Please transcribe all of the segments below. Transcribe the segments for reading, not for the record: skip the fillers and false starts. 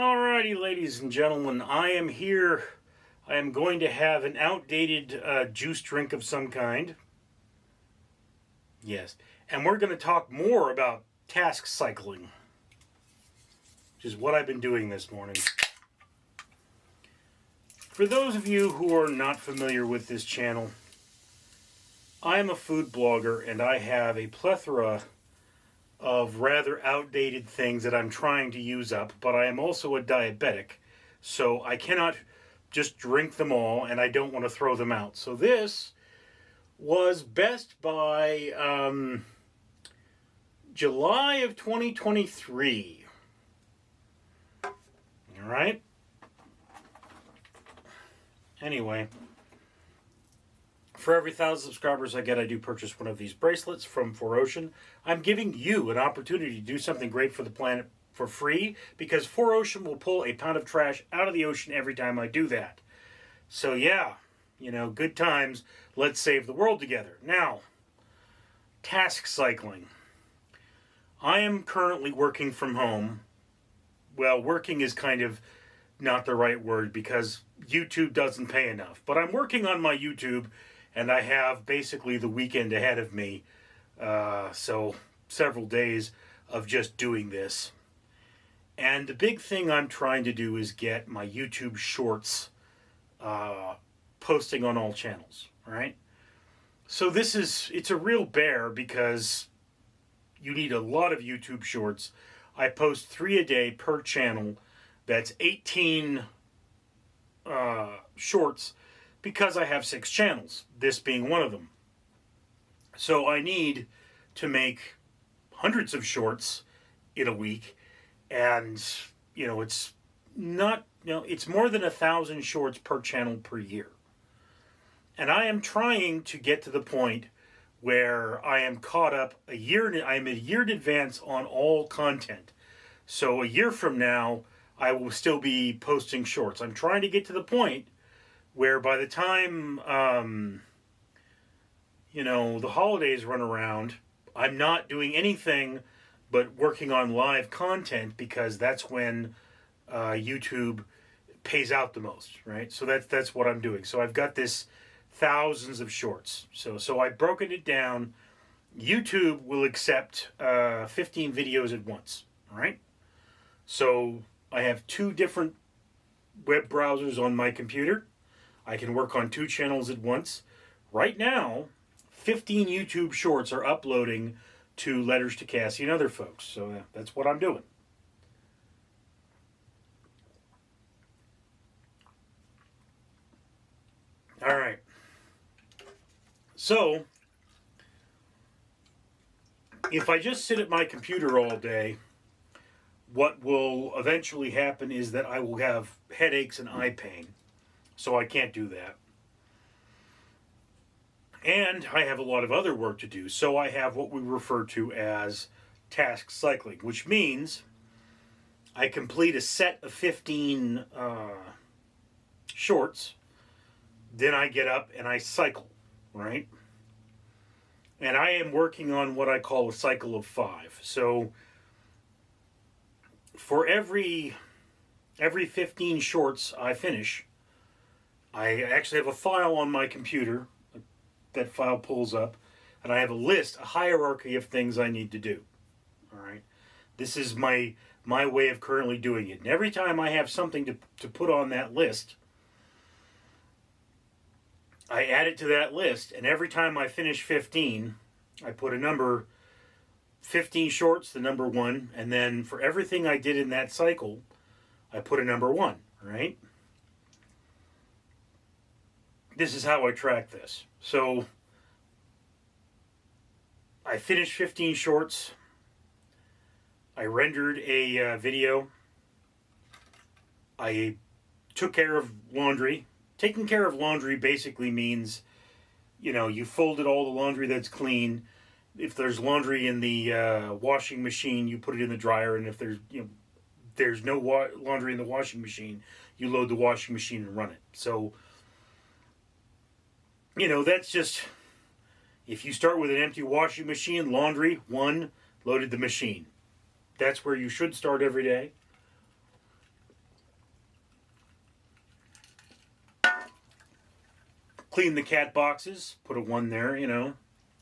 Alrighty, ladies and gentlemen, I am here. I am going to have an outdated juice drink of some kind. Yes. And we're going to talk more about task cycling, which is what I've been doing this morning. For those of you who are not familiar with this channel, I am a food blogger and I have a plethora of rather outdated things that I'm trying to use up, but I am also a diabetic, so I cannot just drink them all and I don't want to throw them out. So this was best by July of 2023. All right. Anyway, for every 1,000 subscribers I get, I do purchase one of these bracelets from 4Ocean. I'm giving you an opportunity to do something great for the planet for free, because 4Ocean will pull a pound of trash out of the ocean every time I do that. So yeah, good times. Let's save the world together. Now, task cycling. I am currently working from home. Well, working is kind of not the right word because YouTube doesn't pay enough. But I'm working on my YouTube, and I have basically the weekend ahead of me. So several days of just doing this. And the big thing I'm trying to do is get my YouTube shorts posting on all channels, right? So it's a real bear because you need a lot of YouTube shorts. I post 3 a day per channel. That's 18 shorts because I have 6 channels, this being one of them. So I need to make hundreds of shorts in a week, and it's not, it's more than 1,000 shorts per channel per year. And I am trying to get to the point where I am caught up I am a year in advance on all content. So a year from now, I will still be posting shorts. I'm trying to get to the point where by the time, the holidays run around, I'm not doing anything but working on live content, because that's when YouTube pays out the most, right? So that's what I'm doing. So I've got this thousands of shorts. So I've broken it down. YouTube will accept 15 videos at once, all right? So I have 2 different web browsers on my computer. I can work on 2 channels at once. Right now, 15 YouTube shorts are uploading to Letters to Cassie and other folks. So that's what I'm doing. All right. So, if I just sit at my computer all day, what will eventually happen is that I will have headaches and eye pain. So I can't do that. And I have a lot of other work to do. So I have what we refer to as task cycling, which means I complete a set of 15 shorts. Then I get up and I cycle, right? And I am working on what I call a cycle of 5. So for every 15 shorts I finish, I actually have a file on my computer. That file pulls up, and I have a hierarchy of things I need to do. All right, this is my way of currently doing it. And every time I have something to put on that list, I add it to that list. And every time I finish 15, I put a number, 15 shorts, the number 1, and then for everything I did in that cycle, I put a number 1. Right? This is how I track this. So I finished 15 shorts. I rendered a video. I took care of laundry. Taking care of laundry basically means, you folded all the laundry that's clean. If there's laundry in the washing machine, you put it in the dryer. And if there's no laundry in the washing machine, you load the washing machine and run it. So that's just, if you start with an empty washing machine, laundry, 1, loaded the machine. That's where you should start every day. Clean the cat boxes, put a 1 there,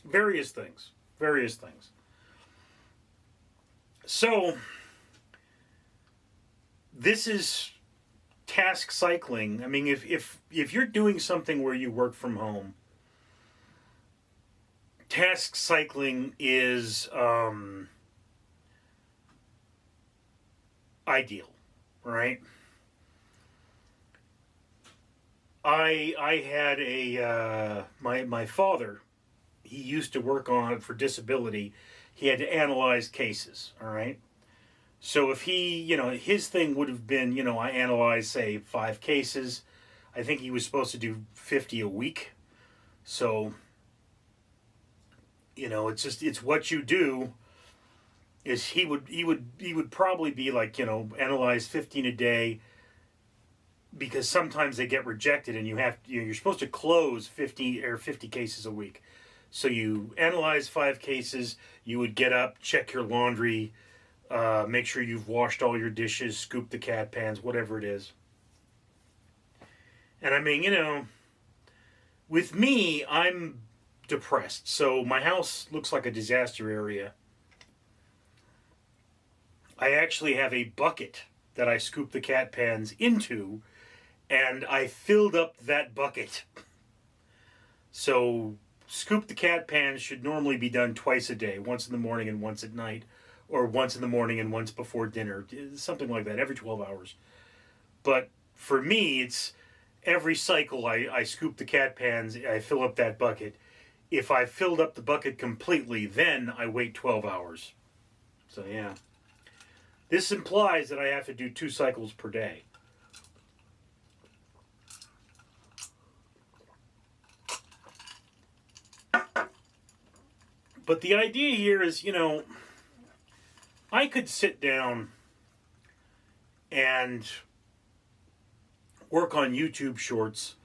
various things. Various things. So, this is task cycling. I mean, if you're doing something where you work from home, task cycling is ideal, right? I had my father. He used to work on for disability. He had to analyze cases. All right. So if he, his thing would have been, I analyzed, say, 5 cases. I think he was supposed to do 50 a week. So, it's what you do. Is he would probably be like, analyze 15 a day, because sometimes they get rejected and you're supposed to close 50 cases a week. So you analyze 5 cases, you would get up, check your laundry, make sure you've washed all your dishes, scoop the cat pans, whatever it is. And I mean, with me, I'm depressed. So my house looks like a disaster area. I actually have a bucket that I scoop the cat pans into, and I filled up that bucket. So scoop the cat pans should normally be done twice a day, once in the morning and once at night, or once in the morning and once before dinner, something like that, every 12 hours. But for me, it's every cycle I scoop the cat pans, I fill up that bucket. If I filled up the bucket completely, then I wait 12 hours. So yeah. This implies that I have to do 2 cycles per day. But the idea here is, I could sit down and work on YouTube shorts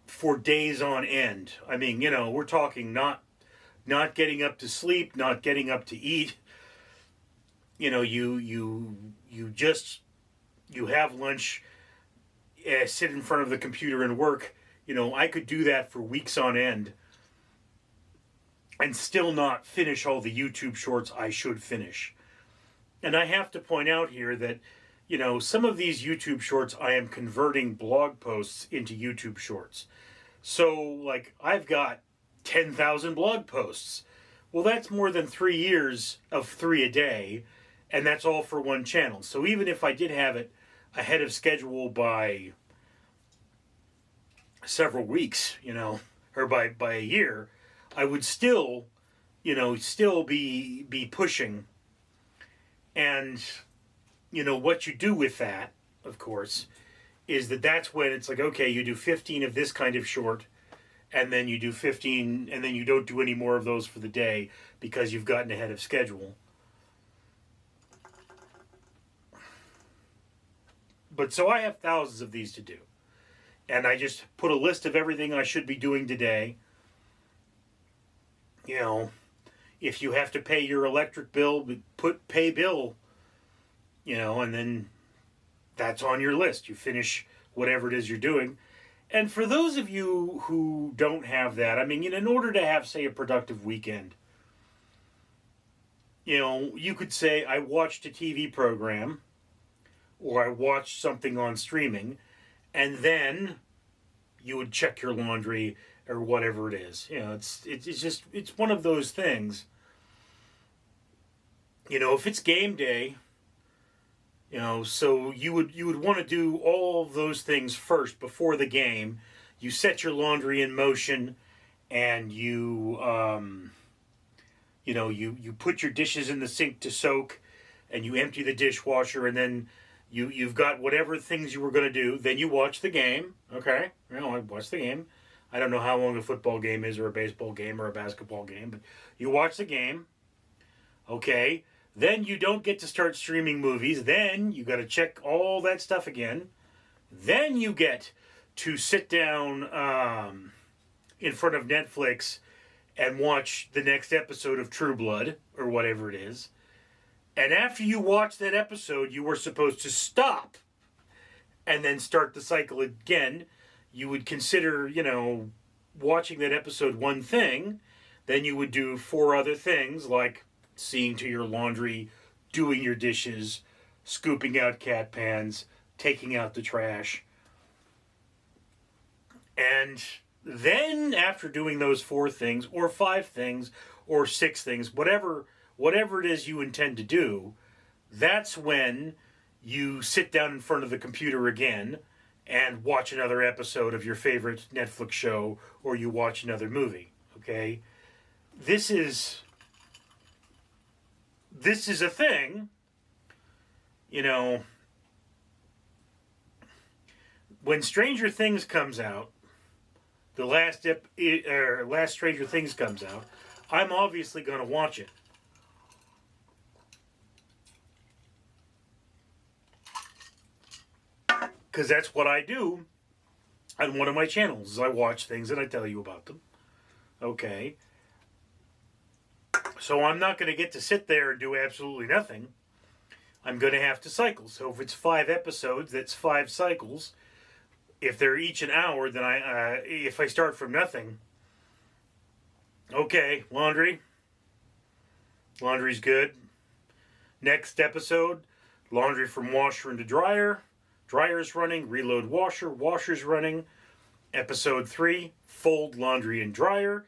for days on end. I mean, we're talking not getting up to sleep, not getting up to eat. You have lunch, sit in front of the computer and work. I could do that for weeks on end and still not finish all the YouTube shorts I should finish. And I have to point out here that, some of these YouTube shorts I am converting blog posts into YouTube shorts. So, like, I've got 10,000 blog posts. Well, that's more than 3 years of 3 a day, and that's all for one channel. So even if I did have it ahead of schedule by several weeks, or by a year, I would still be pushing. And, what you do with that, of course, is that's when it's like, okay, you do 15 of this kind of short, and then you do 15, and then you don't do any more of those for the day because you've gotten ahead of schedule. But so I have thousands of these to do. And I just put a list of everything I should be doing today. If you have to pay your electric bill, put pay bill, and then that's on your list. You finish whatever it is you're doing. And for those of you who don't have that, I mean, in order to have, say, a productive weekend, you could say, I watched a TV program, or I watched something on streaming, and then you would check your laundry or whatever it is. It's one of those things. If it's game day, so you would want to do all of those things first before the game. You set your laundry in motion, and you put your dishes in the sink to soak, and you empty the dishwasher, and then you've got whatever things you were going to do. Then you watch the game. Okay, I watch the game. I don't know how long a football game is, or a baseball game, or a basketball game, but you watch the game. Okay. Then you don't get to start streaming movies. Then you got to check all that stuff again. Then you get to sit down in front of Netflix and watch the next episode of True Blood, or whatever it is. And after you watch that episode, you were supposed to stop and then start the cycle again. you would consider, watching that episode one thing, then you would do 4 other things like seeing to your laundry, doing your dishes, scooping out cat pans, taking out the trash. And then after doing those 4 things, or 5 things, or 6 things, whatever it is you intend to do, that's when you sit down in front of the computer again and watch another episode of your favorite Netflix show, or you watch another movie. Okay? This is a thing, when Stranger Things comes out, the last Stranger Things comes out, I'm obviously going to watch it. Because that's what I do on one of my channels, is I watch things and I tell you about them. Okay. So I'm not going to get to sit there and do absolutely nothing. I'm going to have to cycle. So if it's 5 episodes, that's 5 cycles. If they're each an hour, then if I start from nothing, okay, laundry's good. Next episode, laundry from washer into dryer. Dryer's running, reload washer, washer's running. Episode 3, fold laundry in dryer,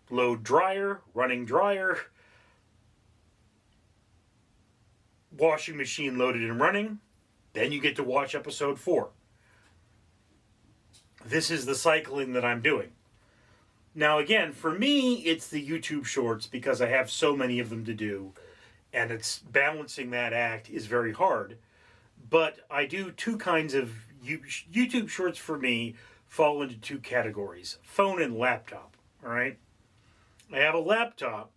load dryer, running dryer, washing machine loaded and running. Then you get to watch episode 4. This is the cycling that I'm doing. Now again, for me, it's the YouTube shorts because I have so many of them to do, and it's balancing that act is very hard. But I do 2 kinds of YouTube shorts. For me fall into 2 categories: phone and laptop. All right, I have a laptop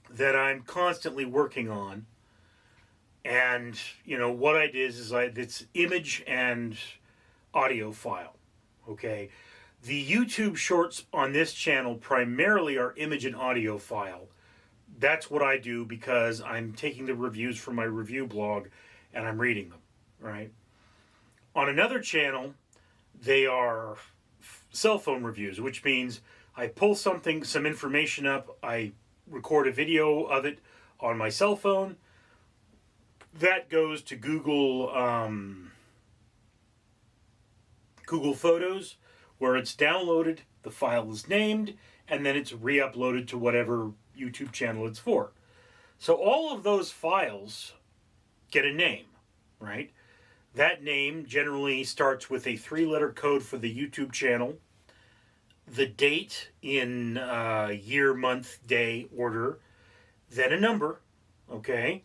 that I'm constantly working on, and what I did is it's image and audio file. Okay, the YouTube shorts on this channel primarily are image and audio file. That's what I do because I'm taking the reviews from my review blog and I'm reading them, right? On another channel, they are cell phone reviews, which means I pull some information up, I record a video of it on my cell phone. That goes to Google Photos, where it's downloaded, the file is named, and then it's re-uploaded to whatever YouTube channel it's for. So all of those files get a name, right? That name generally starts with a 3-letter code for the YouTube channel, the date in year, month, day order, then a number, okay?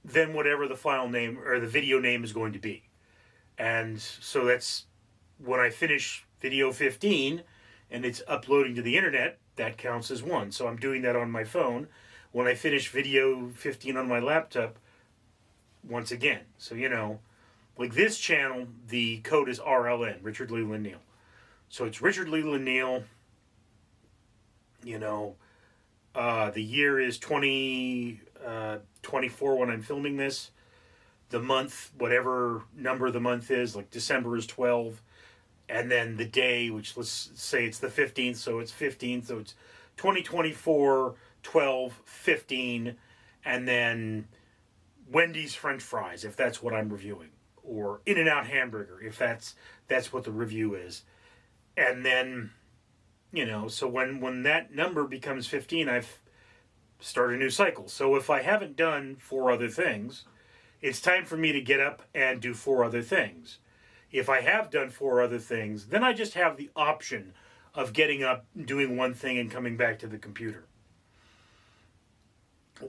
Then whatever the file name or the video name is going to be. And so that's when I finish video 15 and it's uploading to the internet, that counts as 1. So I'm doing that on my phone. When I finish video 15 on my laptop, once again. So, like this channel, the code is RLN, Richard Leland Neal. So it's Richard Leland Neal. The year is 2024 when I'm filming this. The month, whatever number the month is, like December is 12. And then the day, which let's say it's the 15th, so it's 15. So it's 2024, 12, 15. And then Wendy's French fries, if that's what I'm reviewing, or In-N-Out hamburger, if that's what the review is. And then, so when that number becomes 15, I've started a new cycle. So if I haven't done 4 other things, it's time for me to get up and do 4 other things. If I have done 4 other things, then I just have the option of getting up, doing one thing, and coming back to the computer.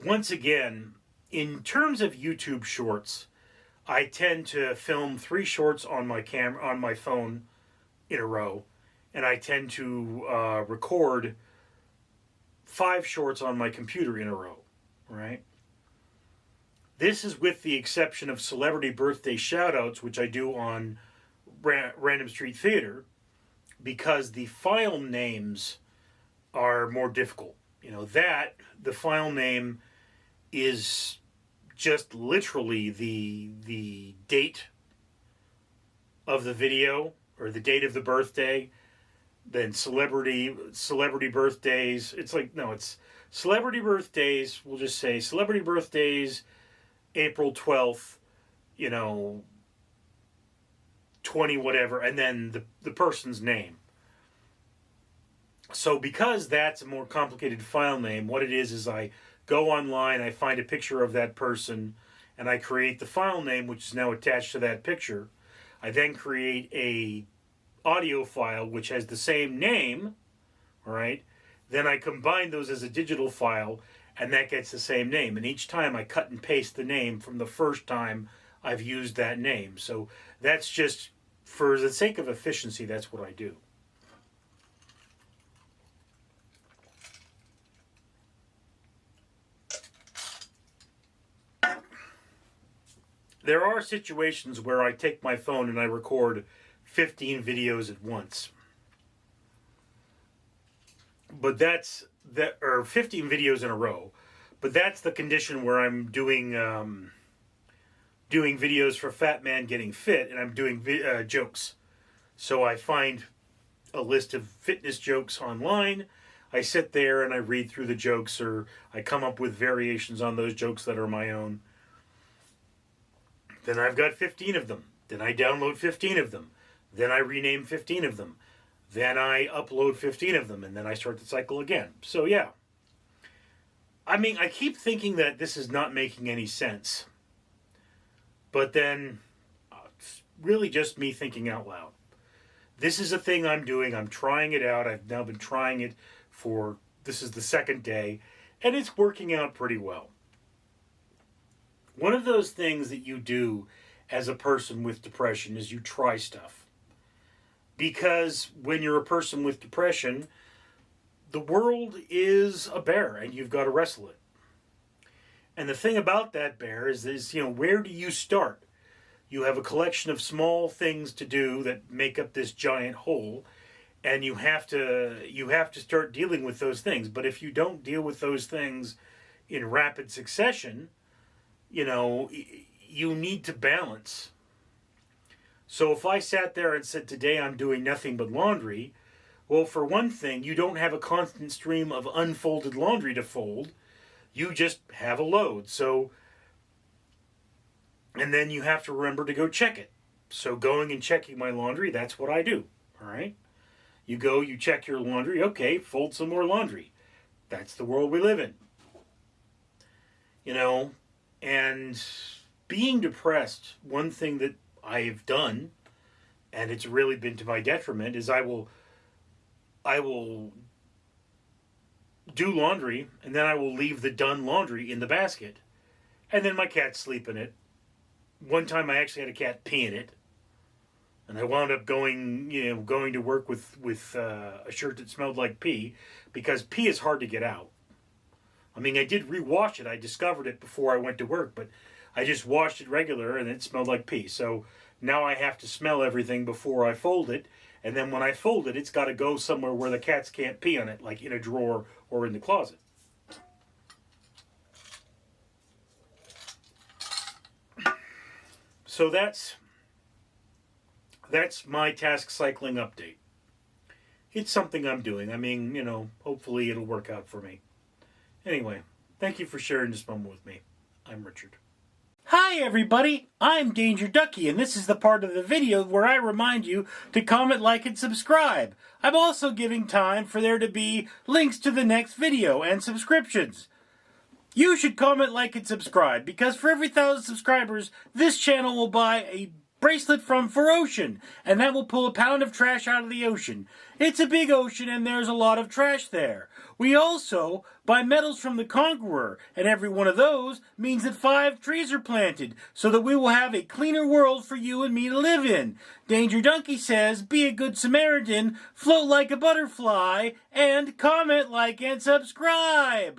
Once again, in terms of YouTube shorts, I tend to film 3 shorts on my phone in a row, and I tend to record 5 shorts on my computer in a row, right? This is with the exception of celebrity birthday shoutouts, which I do on Random Street Theater, because the file names are more difficult. The file name is just literally the date of the video, or the date of the birthday. Then celebrity birthdays. It's like, no, it's celebrity birthdays. We'll just say celebrity birthdays, April 12th, 20 whatever, and then the person's name. So because that's a more complicated file name, what it is I go online, I find a picture of that person, and I create the file name, which is now attached to that picture. I then create a audio file which has the same name, all right? Then I combine those as a digital file, and that gets the same name. And each time I cut and paste the name from the first time I've used that name. So that's just, for the sake of efficiency, that's what I do. There are situations where I take my phone and I record 15 videos at once. But or 15 videos in a row. But that's the condition where I'm doing videos for Fat Man Getting Fit, and I'm doing jokes. So I find a list of fitness jokes online. I sit there and I read through the jokes, or I come up with variations on those jokes that are my own. Then I've got 15 of them. Then I download 15 of them. Then I rename 15 of them. Then I upload 15 of them. And then I start the cycle again. So yeah. I mean, I keep thinking that this is not making any sense. But then, it's really just me thinking out loud. This is a thing I'm doing. I'm trying it out. I've now been trying it this is the second day. And it's working out pretty well. One of those things that you do as a person with depression is you try stuff. Because when you're a person with depression, the world is a bear and you've got to wrestle it. And the thing about that bear is where do you start? You have a collection of small things to do that make up this giant whole, and you have to start dealing with those things. But if you don't deal with those things in rapid succession, you need to balance. So if I sat there and said, today I'm doing nothing but laundry, well, for one thing, you don't have a constant stream of unfolded laundry to fold. You just have a load. So, and then you have to remember to go check it. So going and checking my laundry, that's what I do. All right. You go, you check your laundry. Okay, fold some more laundry. That's the world we live in. And being depressed, one thing that I have done, and it's really been to my detriment, is I will do laundry, and then I will leave the done laundry in the basket, and then my cats sleep in it. One time I actually had a cat pee in it, and I wound up going to work with a shirt that smelled like pee, because pee is hard to get out. I mean, I did rewash it. I discovered it before I went to work, but I just washed it regular and it smelled like pee. So now I have to smell everything before I fold it. And then when I fold it, it's got to go somewhere where the cats can't pee on it, like in a drawer or in the closet. So that's my task cycling update. It's something I'm doing. I mean, hopefully it'll work out for me. Anyway, thank you for sharing this moment with me. I'm Richard. Hi everybody, I'm Danger Ducky, and this is the part of the video where I remind you to comment, like, and subscribe. I'm also giving time for there to be links to the next video and subscriptions. You should comment, like, and subscribe, because for every 1,000 subscribers, this channel will buy a bracelet from ForOcean, and that will pull a pound of trash out of the ocean. It's a big ocean, and there's a lot of trash there. We also buy medals from the Conqueror, and every one of those means that 5 trees are planted, so that we will have a cleaner world for you and me to live in. Danger Donkey says, be a good Samaritan, float like a butterfly, and comment, like, and subscribe!